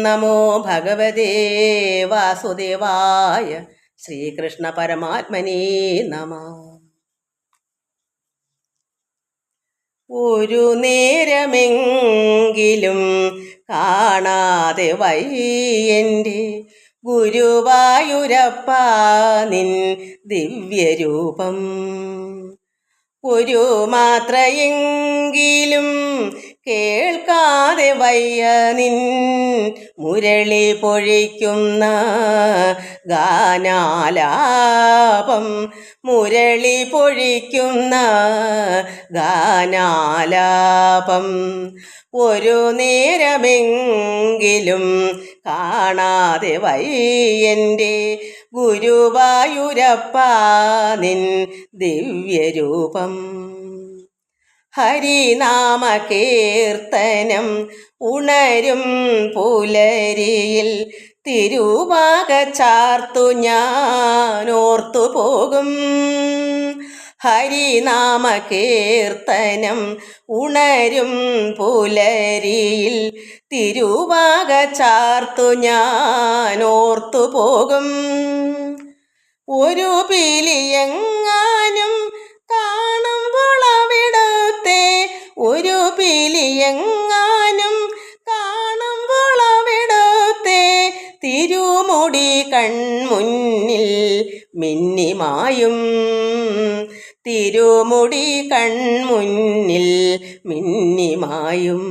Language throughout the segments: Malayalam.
നമോ ഭഗവതേ വാസുദേവായ. ശ്രീകൃഷ്ണ പരമാത്മനേ നമഃ. ഒരു നേരമെങ്കിലും കാണാതെ വയ്യൻ്റെ ഗുരുവായൂരപ്പാ നിൻ ദിവ്യരൂപം. ഒരു മാത്രയെങ്കിലും കേൾക്കാതെ വയ്യ നിൻ മുരളി പൊഴിക്കുന്ന ഗാനാലാപം. മുരളി പൊഴിക്കുന്ന ഗാനാലാപം. ഒരു നേരമെങ്കിലും കാണാതെ വയ്യൻ്റെ ഗുരുവായൂരപ്പാ നിൻ ദിവ്യരൂപം. ഹരിനാമ കീർത്തനം ഉണരും പുലരിയിൽ തിരുവാക ചാർത്തു ഞാനോർത്തു പോകും. ഹരിനാമ കീർത്തനം ഉണരും പുലരിയിൽ തിരുവാക ചാർത്തു ഞാനോർത്തു പോകും. ഒരു പിലിയെങ്ങാനും കാണുമ്പോൾ അവിടുത്തെ, ഒരു പിലിയെങ്ങാനും കാണുമ്പോൾ അവിടുത്തെ തിരുമുടി കൺമുന്നിൽ മിന്നിമായും. തിരുമുടി കൺമുന്നിൽ മിന്നിമായും.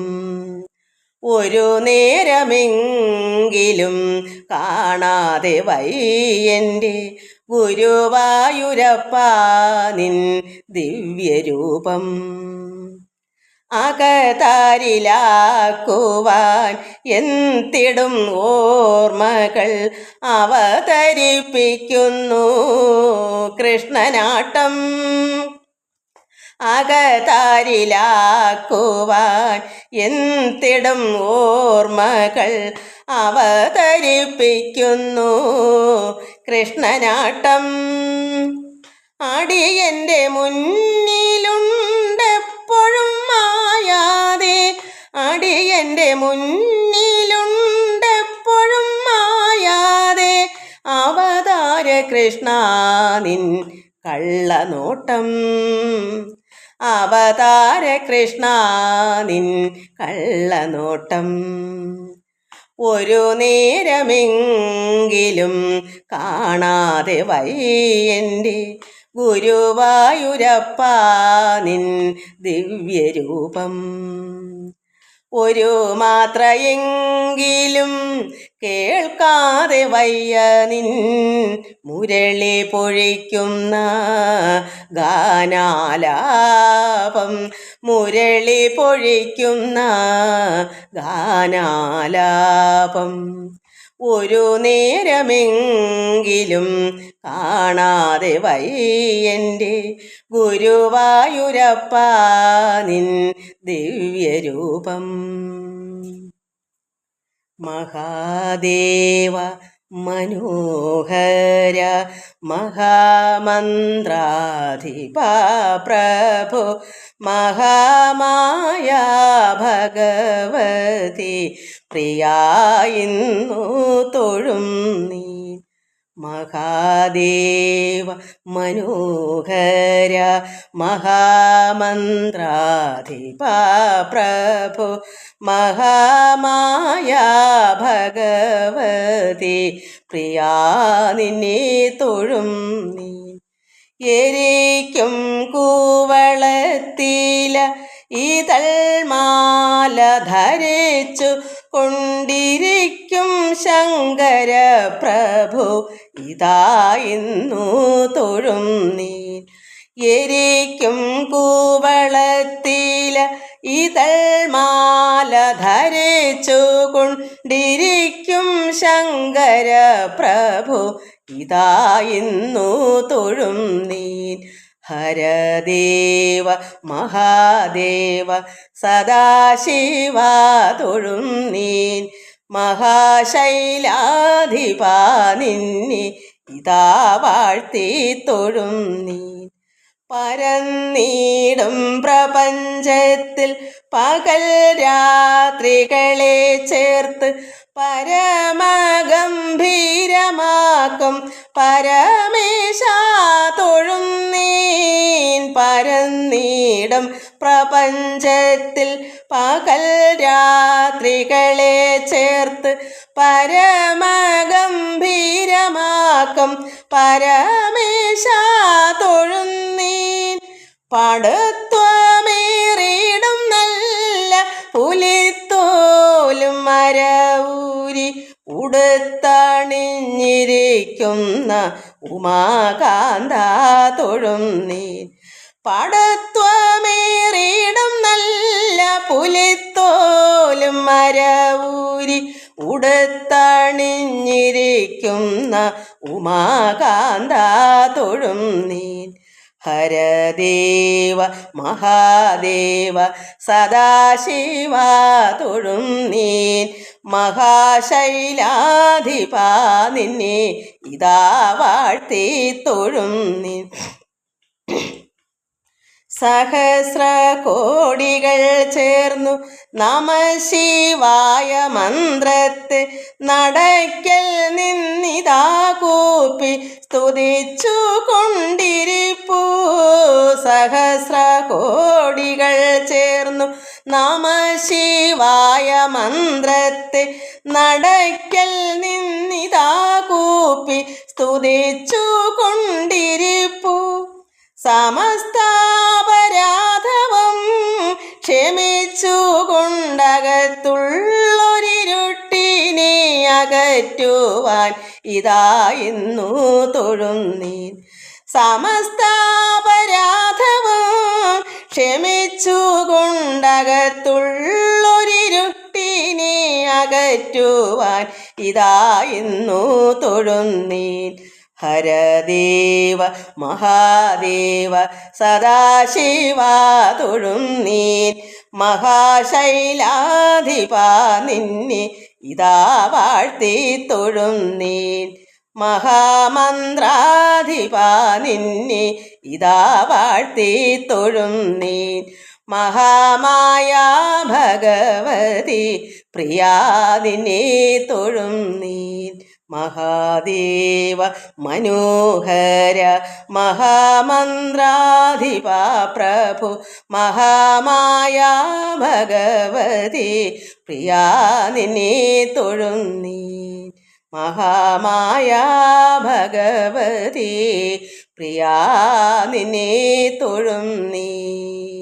ഒരു നേരമെങ്കിലും കാണാതെ വയ്യൻ്റെ ഗുരുവായൂരപ്പാ നിൻ ദിവ്യരൂപം. അകതാരിലാക്കുവാൻ എന്തിടും ഓർമ്മകൾ അവതരിപ്പിക്കുന്നു കൃഷ്ണനാട്ടം. അകതാരിലാക്കുവാൻ എന്തിടും ഓർമ്മകൾ അവതരിപ്പിക്കുന്നു കൃഷ്ണനാട്ടം. അടിയൻ്റെ മുന്നിലുണ്ടെപ്പോഴും മായാതെ, അടിയൻ്റെ മുന്നിലുണ്ടെപ്പോഴും മായാതെ അവതാര കൃഷ്ണ നിൻ കള്ളനോട്ടം. അവതാര കൃഷ്ണ നിൻ കള്ളനോട്ടം. ഒരു നേരമെങ്കിലും കാണാതെ വയ്യൻ്റെ ഗുരുവായൂരപ്പാ നിൻ ദിവ്യരൂപം. ഒരു മാത്രയെങ്കിലും കേൾക്കാതെ വയ്യ നിൻ മുരളി പൊഴിക്കുന്ന ഗാനാലാപം. മുരളി പൊഴിക്കുന്ന ഗാനാലാപം. ഒരു നേരമെങ്കിലും കാണാതെ വയ്യൻ്റെ ഗുരുവായൂരപ്പാ നിൻ ദിവ്യരൂപം. മഹാദേവ മനോഹര മഹാമന്ത്രാധിപാ പ്രഭോ മഹാമായ ഭഗവതി പ്രിയായിന്നു തൊഴും നീ. മഹാദേവ മനോഹര മഹാമന്ത്രാധിപാ പ്രഭോ മഹാമായ ഭഗവതി പ്രിയാ നിന്നെ തൊഴും നീ. എരിക്കും കൂവളത്തില ഇതൾമാല ധരിച്ചു കൊണ്ടിരിക്കും ശങ്കര പ്രഭു ഇതാ ഇന്നു തൊഴും നീ. എരിക്കും കൂവളത്തില ഇതൾമാല ധരിച്ചു കൊണ്ടിരിക്കും ശങ്കര പ്രഭു ഇതാ ഇന്നു തൊഴും നീ. ഹരദേവ മഹാദേവ സദാശിവ തൊഴും നീൻ. മഹാശൈലാധിപാ നിന്നെ ഇതാ വാഴ്ത്തി തൊഴും നീൻ. പരന്നീടും പ്രപഞ്ചത്തിൽ പകൽ രാത്രികളെ ചേർത്ത് പരമഗംഭീരമാക്കും പരമേശ തൊഴുന്നീൻ. പരന്നീടും പ്രപഞ്ചത്തിൽ പകൽ രാത്രികളെ ചേർത്ത് പരമഗംഭീരമാക്കും പരമേശ തൊഴുന്നീൻ. പടുത്വമേറിടും നല്ല പുലിത്തോലും മരവൂരി ഉടുത്തണിഞ്ഞിരിക്കുന്ന ഉമാകാന്ത തൊഴുന്നീൻ. പടുത്വമേറിടും നല്ല പുലിത്തോലും മരവൂരി ഉടുത്തണിഞ്ഞിരിക്കുന്ന ഉമാകാന്ത തൊഴുന്നീൻ. ഹരദേവ മഹാദേവ സദാശിവ തൊഴുന്നീൻ. മഹാശൈലാധിപ നിന്നെ ഇതാ വാഴ്ത്തി തൊഴുന്നീൻ. സഹസ്ര കോടികൾ ചേർന്നു നമഃശിവായ മന്ത്രത്തെ നടയ്ക്കൽ നിന്നിതാ കൂപ്പി സ്തുതിച്ചു കൊണ്ടിരിപ്പൂ. സഹസ്ര കോടികൾ ചേർന്നു നമഃശിവായ മന്ത്രത്തെ നടയ്ക്കൽ നിന്നിതാ കൂപ്പി സ്തുതിച്ചു കൊണ്ടിരിപ്പൂ. സമസ്താപരാധവും ക്ഷമിച്ചുകൊണ്ടകത്തുള്ളൊരിരുട്ടിനെ അകറ്റുവാൻ ഇതാ ഇന്നു തൊഴുന്നീൻ. സമസ്താപരാധവും ക്ഷമിച്ചുകൊണ്ടകത്തുള്ളൊരിരുട്ടിനെ അകറ്റുവാൻ ഇതാ ഇന്നു തൊഴുന്നീൻ. ഹരദേവ മഹാദേവ സദാശിവ തൊഴുന്നീൻ. മഹാശൈലാധിപ നിന്നെ ഇതാ വാഴ്ത്തി തൊഴുന്നീൻ. മഹാമന്ത്രാധിപ നിന്നെ ഇതാ വാഴ്ത്തി തൊഴുന്നീൻ. മഹാമായ ഭഗവതി പ്രിയാ നിന്നെ തൊഴുന്നീൻ. മഹാദേവ മനോഹര മഹാമന്ത്രാധിപ പ്രഭു മഹാമായ ഭഗവതി പ്രിയാ നിന്നെ തൊഴുന്നീൻ. മഹാമായ ഭഗവതി പ്രിയാ നിന്നെ തൊഴുന്നീൻ.